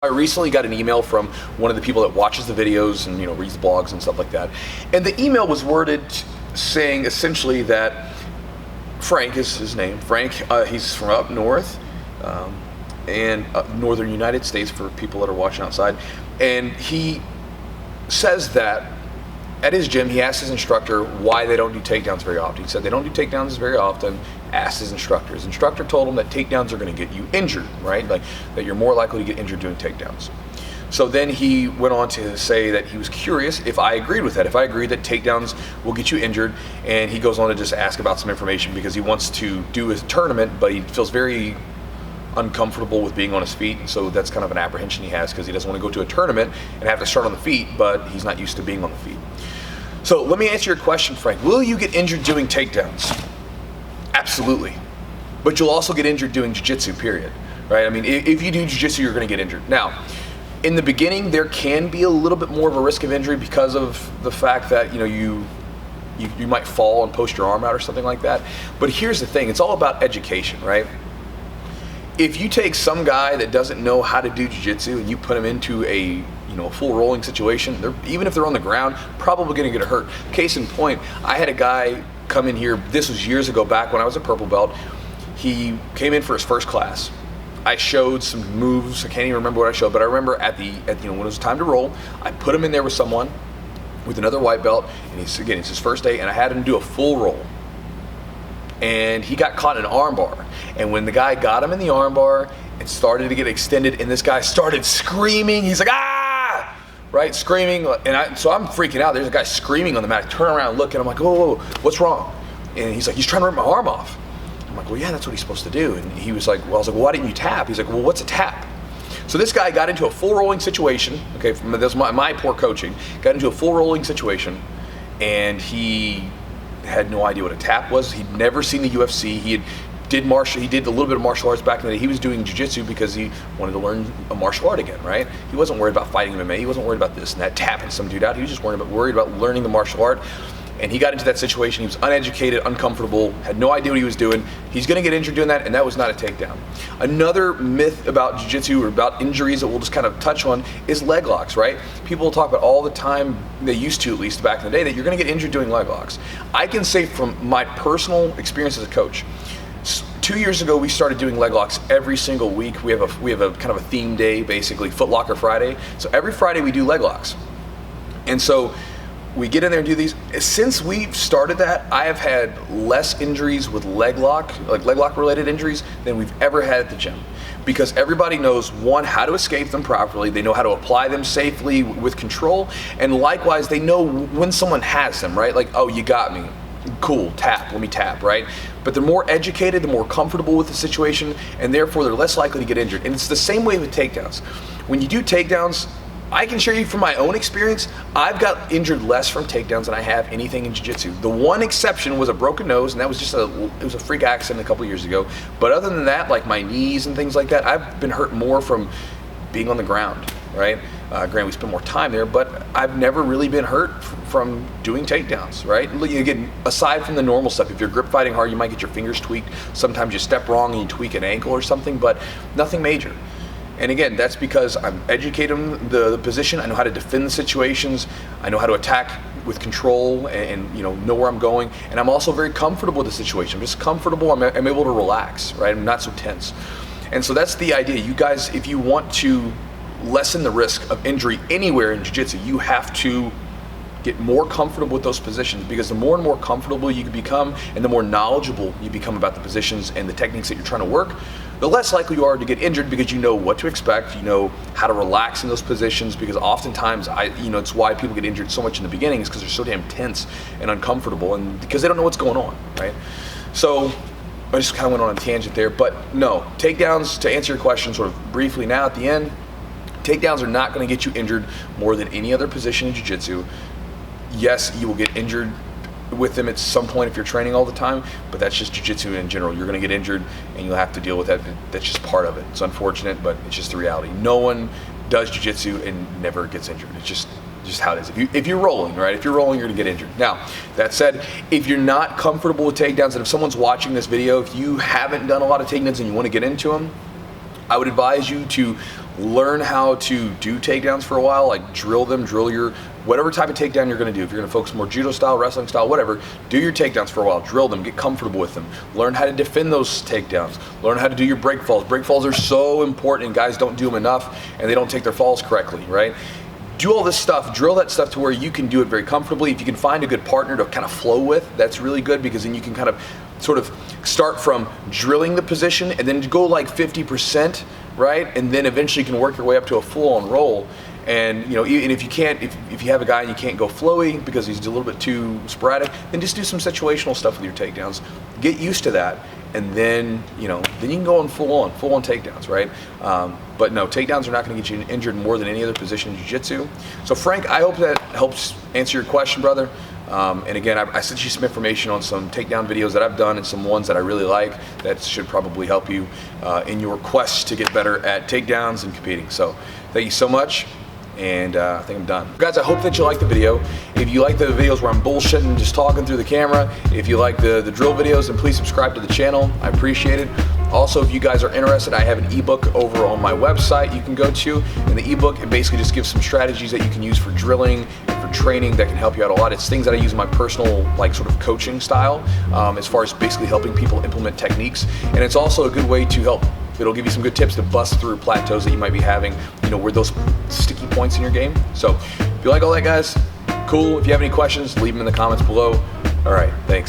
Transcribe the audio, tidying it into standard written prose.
I recently got an email from one of the people that watches the videos and reads the blogs and stuff like that. And the email was worded saying essentially that Frank is his name. Frank, he's from up north and northern United States for people that are watching outside. And he says that at his gym, he asked his instructor why they don't do takedowns very often. He said they don't do takedowns very often. Asked his instructor. His instructor told him that takedowns are going to get you injured, right? Like that you're more likely to get injured doing takedowns. So then he went on to say that he was curious if I agreed with that, if I agreed that takedowns will get you injured. And he goes on to just ask about some information because he wants to do his tournament, but he feels very uncomfortable with being on his feet. And so that's kind of an apprehension he has because he doesn't want to go to a tournament and have to start on the feet, but he's not used to being on the feet. So let me answer your question, Frank. Will you get injured doing takedowns? Absolutely. But you'll also get injured doing jiu-jitsu, period. Right? I mean, if you do jiu-jitsu, you're going to get injured. Now, in the beginning, there can be a little bit more of a risk of injury because of the fact that, you might fall and post your arm out or something like that. But here's the thing. It's all about education, right? If you take some guy that doesn't know how to do jiu-jitsu and you put him into a full rolling situation, even if they're on the ground, probably going to get hurt. Case in point, I had a guy come in here, this was years ago back when I was a purple belt. He came in for his first class. I showed some moves, I can't even remember what I showed, but I remember at when it was time to roll, I put him in there with someone, with another white belt, and it's his first day, and I had him do a full roll. And he got caught in an arm bar. And when the guy got him in the arm bar, it started to get extended, and this guy started screaming. He's like, ah! Right, screaming, so I'm freaking out. There's a guy screaming on the mat. I turn around and look, and I'm like, whoa, what's wrong? And he's like, he's trying to rip my arm off. I'm like, well, yeah, that's what he's supposed to do. And he was like, well, I was like, well, why didn't you tap? He's like, well, what's a tap? So this guy got into a full rolling situation, okay, that's my poor coaching, got into a full rolling situation, and he had no idea what a tap was. He'd never seen the UFC. He did a little bit of martial arts back in the day. He was doing jiu-jitsu because he wanted to learn a martial art again, right? He wasn't worried about fighting MMA. He wasn't worried about this and that, tapping some dude out. He was just worried about learning the martial art. And he got into that situation. He was uneducated, uncomfortable, had no idea what he was doing. He's going to get injured doing that, and that was not a takedown. Another myth about jiu-jitsu or about injuries that we'll just kind of touch on is leg locks, right? People will talk about all the time, they used to at least back in the day, that you're going to get injured doing leg locks. I can say from my personal experience as a coach, 2 years ago, we started doing leg locks every single week. We have a kind of a theme day, basically, Foot Locker Friday. So every Friday we do leg locks. And so we get in there and do these. Since we've started that, I have had less injuries with leg lock related injuries than we've ever had at the gym. Because everybody knows, one, how to escape them properly. They know how to apply them safely with control. And likewise, they know when someone has them, right? Like, oh, you got me. Cool, tap, let me tap, right? But they're more educated, they're more comfortable with the situation, and therefore they're less likely to get injured. And it's the same way with takedowns. When you do takedowns, I can share you from my own experience, I've got injured less from takedowns than I have anything in jiu-jitsu. The one exception was a broken nose, and that was just it was a freak accident a couple years ago. But other than that, like my knees and things like that, I've been hurt more from being on the ground, right? Granted, we spend more time there, but I've never really been hurt from doing takedowns, right? Again, aside from the normal stuff, if you're grip fighting hard, you might get your fingers tweaked. Sometimes you step wrong and you tweak an ankle or something, but nothing major. And again, that's because I'm educated in the position. I know how to defend the situations. I know how to attack with control and know where I'm going. And I'm also very comfortable with the situation. I'm just comfortable. I'm able to relax, right? I'm not so tense. And so that's the idea. You guys, if you want to lessen the risk of injury anywhere in jiu-jitsu, you have to get more comfortable with those positions, because the more and more comfortable you can become and the more knowledgeable you become about the positions and the techniques that you're trying to work, the less likely you are to get injured, because you know what to expect, you know how to relax in those positions. Because oftentimes, it's why people get injured so much in the beginning, is because they're so damn tense and uncomfortable, and because they don't know what's going on, right? So I just kind of went on a tangent there, but no, takedowns, to answer your question sort of briefly now at the end, takedowns are not going to get you injured more than any other position in jiu-jitsu. Yes, you will get injured with them at some point if you're training all the time, but that's just jiu-jitsu in general. You're going to get injured and you'll have to deal with that. That's just part of it. It's unfortunate, but it's just the reality. No one does jiu-jitsu and never gets injured. It's just how it is. If you're rolling, right? If you're rolling, you're going to get injured. Now, that said, if you're not comfortable with takedowns, and if someone's watching this video, if you haven't done a lot of takedowns and you want to get into them, I would advise you to learn how to do takedowns for a while, like drill them, drill your, whatever type of takedown you're gonna do. If you're gonna focus more judo style, wrestling style, whatever, do your takedowns for a while, drill them, get comfortable with them, learn how to defend those takedowns, learn how to do your break falls. Break falls are so important, and guys don't do them enough, and they don't take their falls correctly, right? Do all this stuff, drill that stuff to where you can do it very comfortably. If you can find a good partner to kind of flow with, that's really good, because then you can kind of sort of start from drilling the position and then go like 50%, right? And then eventually you can work your way up to a full-on roll. And you know, and if you can't, if you have a guy and you can't go flowy because he's a little bit too sporadic, then just do some situational stuff with your takedowns. Get used to that, and then then you can go on full-on takedowns, right? But no, takedowns are not going to get you injured more than any other position in jiu-jitsu. So Frank, I hope that helps answer your question, brother. And again, I sent you some information on some takedown videos that I've done and some ones that I really like that should probably help you in your quest to get better at takedowns and competing. So thank you so much. And I think I'm done. Guys, I hope that you like the video. If you like the videos where I'm bullshitting, just talking through the camera, if you like the drill videos, then please subscribe to the channel. I appreciate it. Also, if you guys are interested, I have an ebook over on my website you can go to. In the ebook, it basically just gives some strategies that you can use for drilling and for training that can help you out a lot. It's things that I use in my personal, like, sort of coaching style, as far as basically helping people implement techniques. And it's also a good way to help. It'll give you some good tips to bust through plateaus that you might be having, where those sticky points in your game. So if you like all that, guys, cool. If you have any questions, leave them in the comments below. All right, thanks.